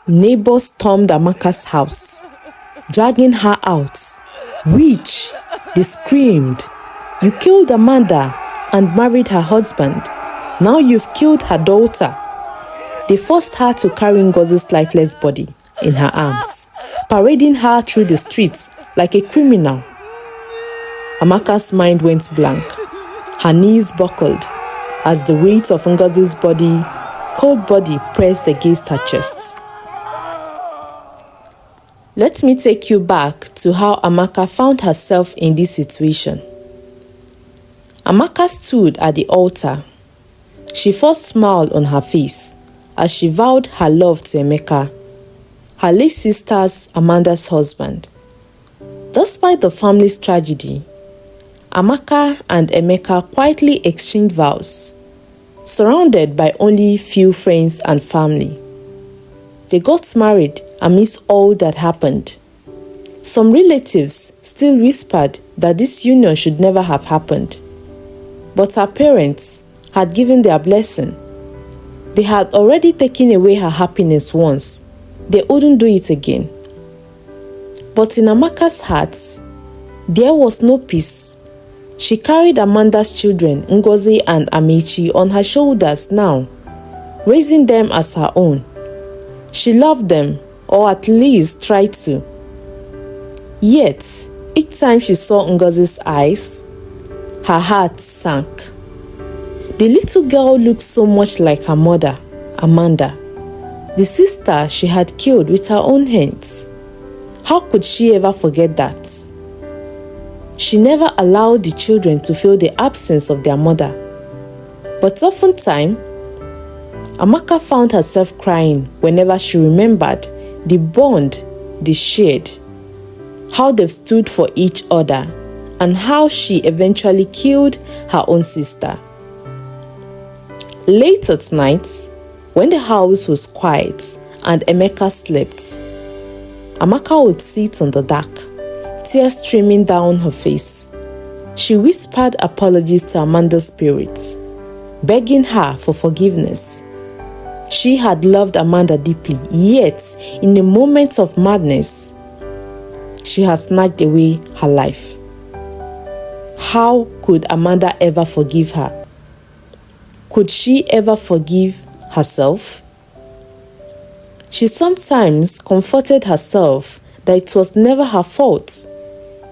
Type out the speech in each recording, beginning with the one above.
Neighbors stormed Amaka's house, dragging her out. "Witch!" they screamed. "You killed Amanda and married her husband. Now you've killed her daughter." They forced her to carry Ngozi's lifeless body in her arms, parading her through the streets like a criminal. Amaka's mind went blank. Her knees buckled as the weight of Ngozi's cold body pressed against her chest. Let me take you back to how Amaka found herself in this situation. Amaka stood at the altar. She first smiled on her face as she vowed her love to Emeka, her late sister's Amanda's husband. Despite the family's tragedy, Amaka and Emeka quietly exchanged vows, surrounded by only few friends and family. They got married amidst all that happened. Some relatives still whispered that this union should never have happened. But her parents had given their blessing. They had already taken away her happiness once. They wouldn't do it again. But in Amaka's heart, there was no peace. She carried Amanda's children, Ngozi and Amechi, on her shoulders now, raising them as her own. She loved them, or at least tried to. Yet, each time she saw Ngozi's eyes, her heart sank. The little girl looked so much like her mother, Amanda, the sister she had killed with her own hands. How could she ever forget that? She never allowed the children to feel the absence of their mother. But oftentimes, Amaka found herself crying whenever she remembered the bond they shared, how they've stood for each other, and how she eventually killed her own sister. Late at night, when the house was quiet and Emeka slept, Amaka would sit on the dark, tears streaming down her face. She whispered apologies to Amanda's spirit, begging her for forgiveness. She had loved Amanda deeply, yet in a moment of madness, she had snatched away her life. How could Amanda ever forgive her? Could she ever forgive herself? She sometimes comforted herself that it was never her fault.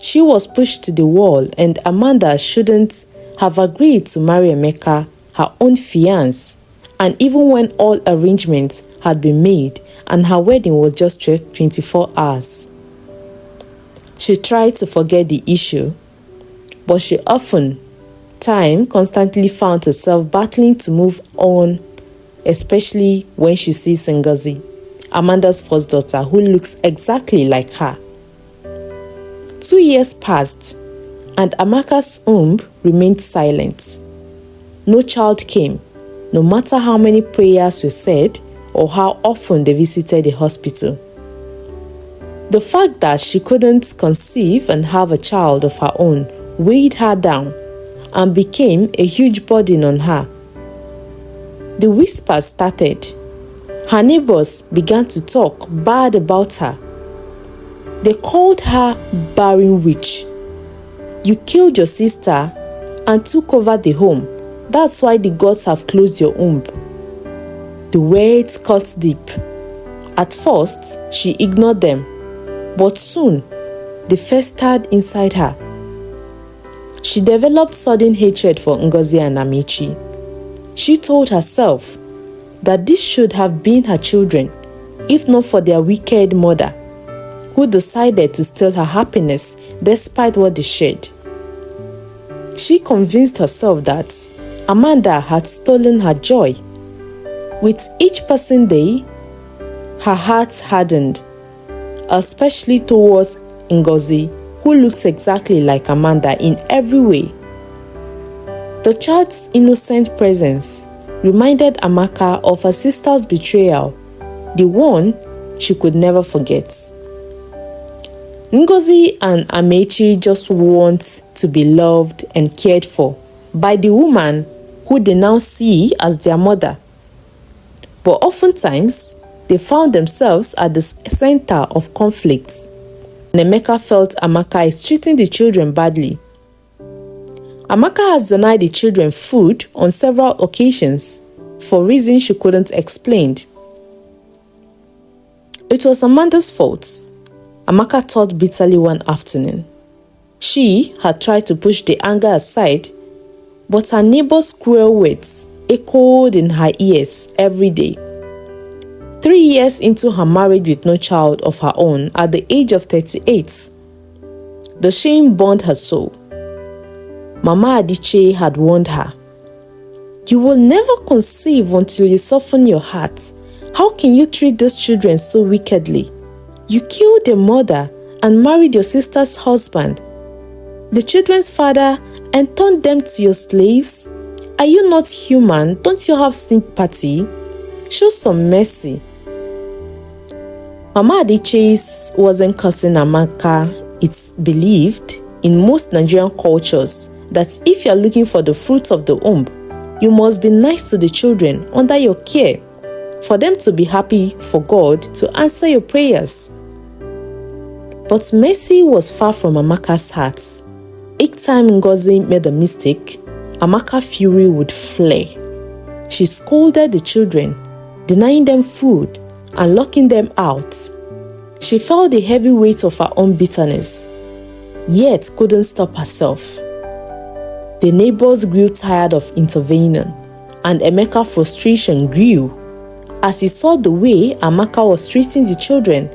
She was pushed to the wall, and Amanda shouldn't have agreed to marry Emeka, her own fiancé, and even when all arrangements had been made and her wedding was just 24 hours. She tried to forget the issue, but she constantly found herself battling to move on, especially when she sees Ngozi, Amanda's first daughter, who looks exactly like her. 2 years passed, and Amaka's womb remained silent. No child came, no matter how many prayers were said or how often they visited the hospital. The fact that she couldn't conceive and have a child of her own weighed her down and became a huge burden on her. The whispers started. Her neighbors began to talk bad about her. They called her barren witch. "You killed your sister and took over the home. That's why the gods have closed your womb." The words cut deep. At first, she ignored them, but soon they festered inside her. She developed sudden hatred for Ngozi and Amechi. She told herself that this should have been her children, if not for their wicked mother, who decided to steal her happiness despite what they shared. She convinced herself that Amanda had stolen her joy. With each passing day, her heart hardened, especially towards Ngozi, who looks exactly like Amanda in every way. The child's innocent presence reminded Amaka of her sister's betrayal, the one she could never forget. Ngozi and Amechi just want to be loved and cared for by the woman who they now see as their mother. But oftentimes, they found themselves at the center of conflict. And Emeka felt Amaka is treating the children badly. Amaka has denied the children food on several occasions for reasons she couldn't explain. It was Amanda's fault, Amaka thought bitterly one afternoon. She had tried to push the anger aside, but her neighbor's cruel words echoed in her ears every day. 3 years into her marriage with no child of her own at the age of 38, the shame burned her soul. Mama Adichie had warned her, "You will never conceive until you soften your heart. How can you treat these children so wickedly? You killed their mother and married your sister's husband, the children's father, and turned them to your slaves. Are you not human? Don't you have sympathy? Show some mercy." Mama Adichie wasn't cursing Amaka. It's believed in most Nigerian cultures that if you're looking for the fruits of the womb, you must be nice to the children under your care, for them to be happy for God to answer your prayers. But mercy was far from Amaka's heart. Each time Ngozi made a mistake, Amaka's fury would flare. She scolded the children, denying them food and locking them out. She felt the heavy weight of her own bitterness, yet couldn't stop herself. The neighbors grew tired of intervening, and Emeka's frustration grew as he saw the way Amaka was treating the children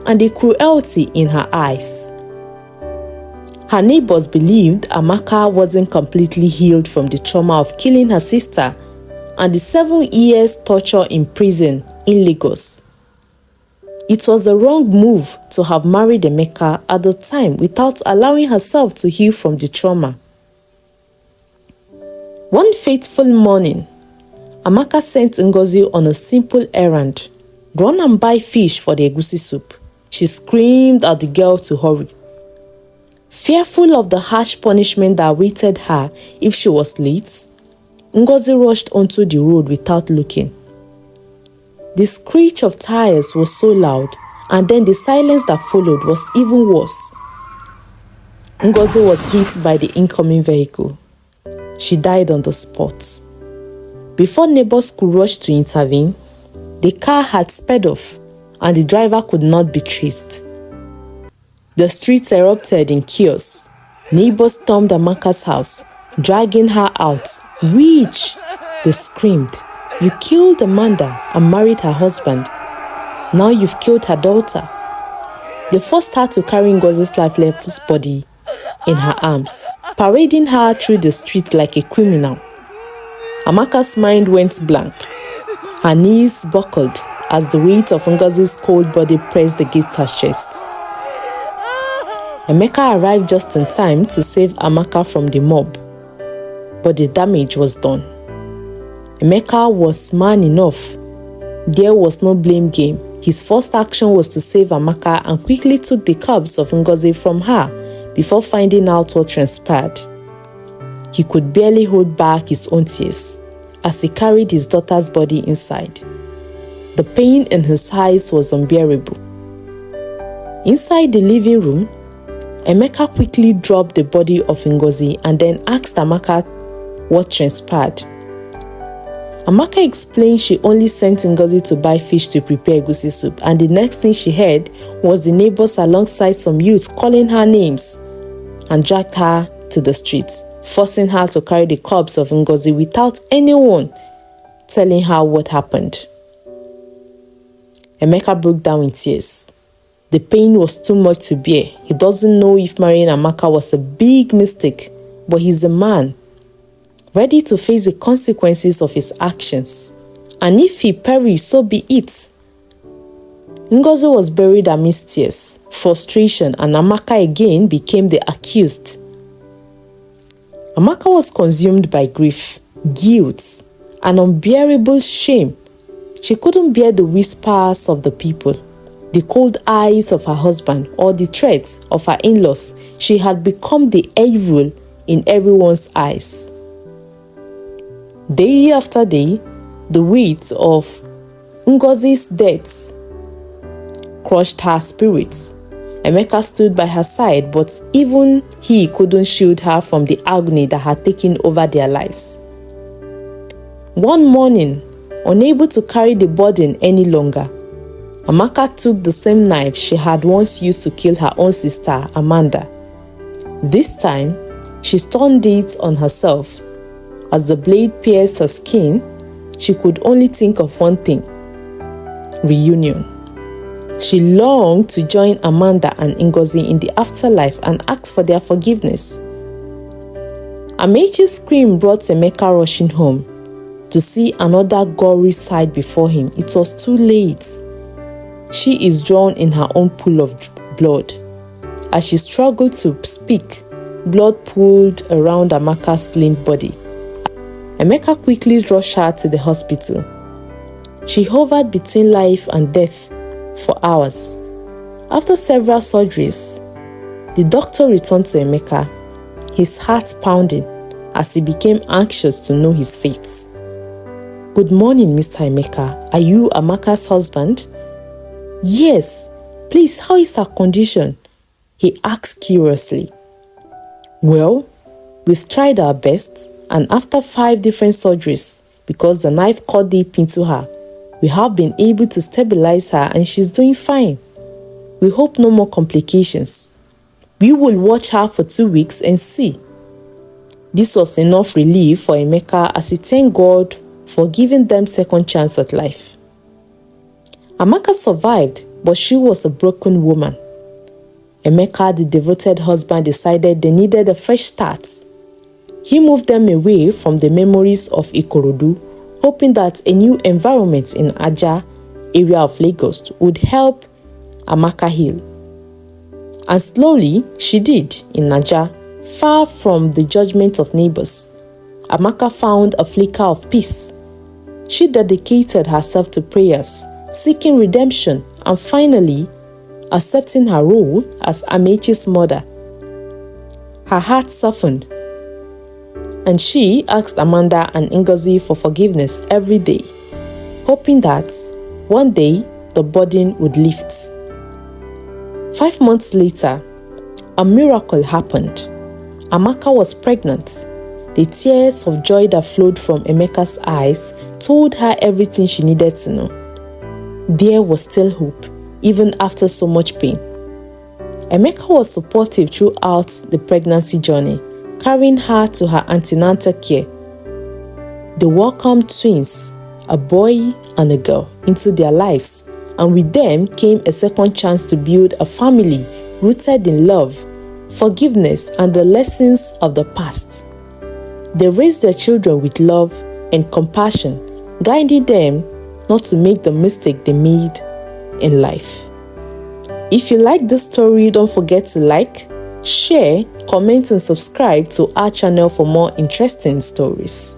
and the cruelty in her eyes. Her neighbors believed Amaka wasn't completely healed from the trauma of killing her sister and the 7 years torture in prison in Lagos. It was a wrong move to have married Emeka at the time without allowing herself to heal from the trauma. One fateful morning, Amaka sent Ngozi on a simple errand. "Run and buy fish for the egusi soup." She screamed at the girl to hurry. Fearful of the harsh punishment that awaited her if she was late, Ngozi rushed onto the road without looking. The screech of tires was so loud, and then the silence that followed was even worse. Ngozi was hit by the incoming vehicle. She died on the spot. Before neighbors could rush to intervene, the car had sped off and the driver could not be traced. The streets erupted in chaos. Neighbors stormed Amaka's house, dragging her out. "Witch!" they screamed. "You killed Amanda and married her husband. Now you've killed her daughter." They forced her to carry Ngozi's lifeless body in her arms, parading her through the street like a criminal. Amaka's mind went blank. Her knees buckled as the weight of Ngozi's cold body pressed against her chest. Emeka arrived just in time to save Amaka from the mob, but the damage was done. Emeka was man enough. There was no blame game. His first action was to save Amaka and quickly took the corpse of Ngozi from her before finding out what transpired. He could barely hold back his own tears as he carried his daughter's body inside. The pain in his eyes was unbearable. Inside the living room, Emeka quickly dropped the body of Ngozi and then asked Amaka what transpired. Amaka explained she only sent Ngozi to buy fish to prepare egusi soup, and the next thing she heard was the neighbors alongside some youths calling her names and dragged her to the streets, forcing her to carry the corpse of Ngozi without anyone telling her what happened. Emeka broke down in tears. The pain was too much to bear. He doesn't know if marrying Amaka was a big mistake, but he's a man, ready to face the consequences of his actions. And if he perished, so be it. Ngozi was buried amidst tears, frustration, and Amaka again became the accused. Amaka was consumed by grief, guilt, and unbearable shame. She couldn't bear the whispers of the people, the cold eyes of her husband, or the threats of her in-laws. She had become the evil in everyone's eyes. Day after day, the weight of Ngozi's death crushed her spirit. Emeka stood by her side, but even he couldn't shield her from the agony that had taken over their lives. One morning, unable to carry the burden any longer, Amaka took the same knife she had once used to kill her own sister, Amanda. This time, she turned it on herself. As the blade pierced her skin, she could only think of one thing: reunion. She longed to join Amanda and Ngozi in the afterlife and ask for their forgiveness. Amaechi's scream brought Emeka rushing home. To see another gory sight before him, it was too late. She is drawn in her own pool of blood. As she struggled to speak, blood pooled around Amaka's slain body. Emeka quickly rushed her to the hospital. She hovered between life and death for hours. After several surgeries, the doctor returned to Emeka, his heart pounding as he became anxious to know his fate. "Good morning, Mr. Emeka. Are you Amaka's husband?" "Yes. Please, how is her condition?" he asked curiously. "Well, we've tried our best, and after 5 different surgeries, because the knife cut deep into her, we have been able to stabilize her and she's doing fine. We hope no more complications. We will watch her for 2 weeks and see." This was enough relief for Emeka as he thanked God for giving them second chance at life. Amaka survived, but she was a broken woman. Emeka, the devoted husband, decided they needed a fresh start. He moved them away from the memories of Ikorodu, hoping that a new environment in Aja area of Lagos would help Amaka heal. And slowly, she did in Aja, far from the judgment of neighbors. Amaka found a flicker of peace. She dedicated herself to prayers, seeking redemption, and finally accepting her role as Amaechi's mother. Her heart softened, and she asked Amanda and Ngozi for forgiveness every day, hoping that one day the burden would lift. 5 months later, a miracle happened. Amaka was pregnant. The tears of joy that flowed from Emeka's eyes told her everything she needed to know. There was still hope, even after so much pain. Emeka was supportive throughout the pregnancy journey, carrying her to her antenatal care. They welcomed twins, a boy and a girl, into their lives, and with them came a second chance to build a family rooted in love, forgiveness, and the lessons of the past. They raised their children with love and compassion, guiding them not to make the mistake they made in life. If you like this story, don't forget to like, share, comment, and subscribe to our channel for more interesting stories.